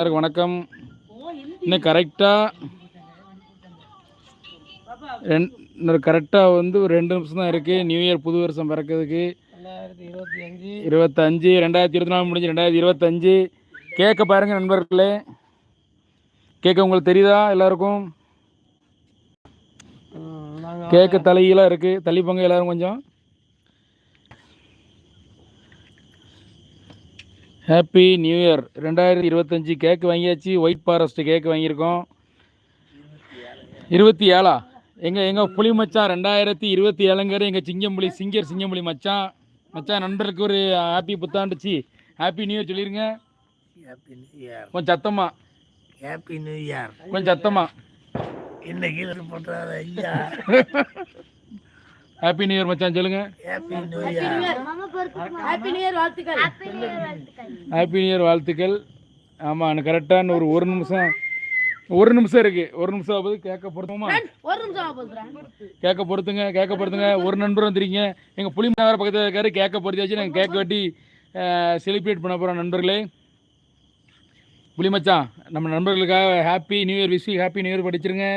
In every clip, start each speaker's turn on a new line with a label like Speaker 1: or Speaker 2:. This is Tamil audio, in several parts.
Speaker 1: வணக்கம். இன்னும் கரெக்டாக வந்து ஒரு 2 நிமிஷம் தான் இருக்குது நியூ இயர் புது வருஷம் பிறக்கிறதுக்கு. 2025 2024 முடிஞ்சு 2025. கேட்க பாருங்கள் நண்பர்களே, கேட்க உங்களுக்கு தெரியுதா? எல்லாருக்கும் கேட்க தலையெல்லாம் இருக்குது, தள்ளி போங்க எல்லோரும் கொஞ்சம். Happy new year 2025. கேக்கு வாங்கியாச்சு, ஒயிட் ஃபாரஸ்ட் கேக்கு வாங்கியிருக்கோம். 27 எங்கள் புலி மச்சான் 2027ங்கிற எங்கள் சிங்கம்புலி மச்சான் நண்பர்களுக்கு ஒரு ஹாப்பி புத்தாண்டுச்சு, ஹாப்பி நியூ இயர் சொல்லிடுங்க. கொஞ்சம் சத்தமா
Speaker 2: ஹாப்பி நியூ இயர்,
Speaker 1: கொஞ்சம் சத்தமா.
Speaker 2: இன்னைக்கு ஐயா
Speaker 1: ஹாப்பி நியூ இயர் மச்சான் சொல்லுங்க.
Speaker 2: Happy new year,
Speaker 3: happy new year வாழ்த்துக்கள்.
Speaker 1: ஹாப்பி நியூ இயர் வாழ்த்துக்கள். ஆமாம், எனக்கு கரெக்டான ஒரு நிமிஷம் இருக்குது. ஒரு நிமிஷம் ஆகுது. கேட்க பொறுத்துமா? கேட்க பொறுத்துங்க. ஒரு நண்பர் வந்துருக்கீங்க, எங்கள் புளி நகர பக்கத்தில் இருக்காரு. கேட்க பொறுத்தி வச்சு நாங்கள் கேட்க வெட்டி செலிப்ரேட் பண்ண போகிறோம் நண்பர்களே. புளி மச்சான் நம்ம நண்பர்களுக்காக happy new year wish, happy new year படிச்சிருங்க.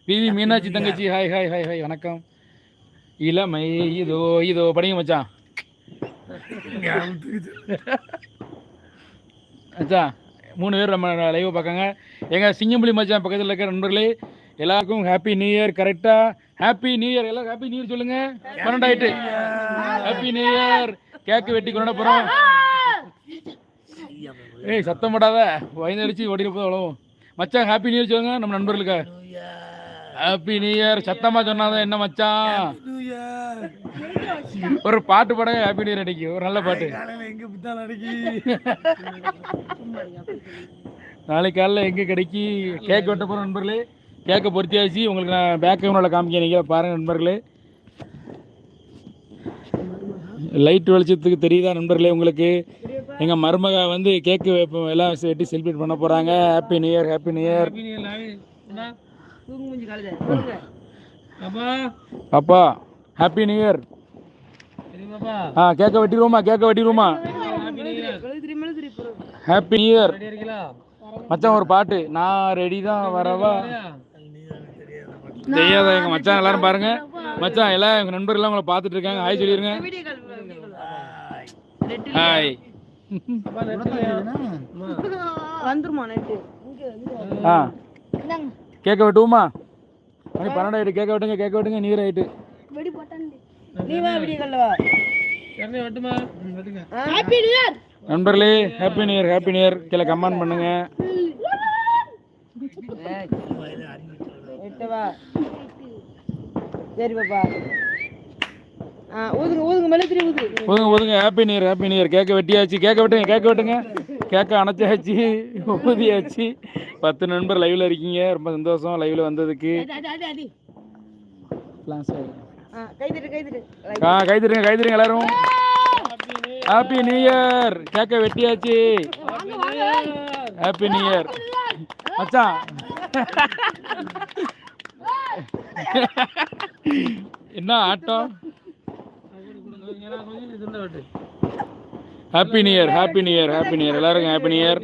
Speaker 1: விவி மீனாட்சி தங்கச்சி ஹாய் ஹாய் ஹாய் ஹாய் வணக்கம். இளமை இதோ படிங்க மச்சான். மச்சான் 3 பேர் நம்ம லைவை பார்க்காங்க. எங்கள் சிங்கம்புலி மச்சான் பக்கத்தில் இருக்கிற நண்பர்களே எல்லாருக்கும் ஹாப்பி நியூ இயர். கரெக்டாக ஹாப்பி நியூ இயர், எல்லாரும் ஹாப்பி நியூ இயர் சொல்லுங்கள். 12 ஆகிட்டு. Happy new year. கேக்கு வெட்டி கொண்டாட போகிறோம். ஏய் சத்தம் போடாத, வயந்தடிச்சு ஓடிட்டு போதும் அவ்வளவும். மச்சான் ஹாப்பி நியூ இயர் சொல்லுங்க நம்ம நண்பர்களுக்கு. ஹாப்பி நியூ இயர் சத்தமாக சொன்னாதான் என்ன மச்சான். ஒரு பாட்டு பாடுங்க, ஹாப்பி நியூ இயர் அடிக்கு ஒரு நல்ல பாட்டு. நாளைக்கு காலையில் எங்கே கிடைக்கி கேக் வெட்ட போகிறோம் நண்பர்களே. கேக்கை பொறுத்தியாச்சு, உங்களுக்கு நான் பேக் கேமராவில் காமிக்க நீங்கள் பாருங்கள் நண்பர்களே. லைட் வெளிச்சத்துக்கு தெரியுதா நண்பர்களே உங்களுக்கு? எங்கள் மருமக வந்து கேக்கு எல்லாம் வெட்டி செலிப்ரேட் பண்ண போகிறாங்க. Happy new year, happy new year. அப்பா ஹாப்பி நியூ இயர். கேக்க வெட்டிடுவோமா? ஹாப்பி நியூ இயர் மச்சான். ஒரு பாட்டு நான் ரெடி தான் வரவா தெரியாத எங்கள் மச்சான் எல்லாரும் பாருங்க. மச்சான் எல்லாம் எங்கள் நண்பர்கள்லாம் உங்களை பார்த்துட்டு இருக்காங்க. ஹாய் சொல்லிடுங்க. ஹாய். கேட்க வெட்டுவோமா? மணி 12 ஆயிட்டு. கேட்க வெட்டுங்க. நீர் ஆயிட்டு. நண்பர்களே ஹாப்பி நியூ இயர் கீழே கமெண்ட் பண்ணுங்க. ஊதுங்க. Happy new year. கேட்க வெட்டியாச்சு. கேட்க வெட்டுங்க. கேட்க அணைச்சாச்சு, ஊதியாச்சு. 10 நண்பர் லைவ்ல இருக்கீங்க. ரொம்ப சந்தோஷம் லைவ்ல வந்ததுக்கு. கைதிருங்க எல்லாரும். Happy new year. கேட்க வெட்டியாச்சு. ஹாப்பி நியூ இயர் மச்சான். என்ன ஆட்டம். ஹாப்பி நியூ இயர் எல்லாருக்கும் ஹாப்பி நியூ இயர்.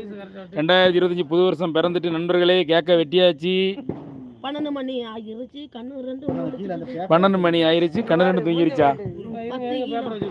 Speaker 1: 2025 புது வருஷம் பிறந்துட்டு நண்பர்களே. கேட்க வெட்டியாச்சு.
Speaker 3: 12 மணி ஆகிருச்சு, கண்ணு 2
Speaker 1: தூங்கிருச்சா?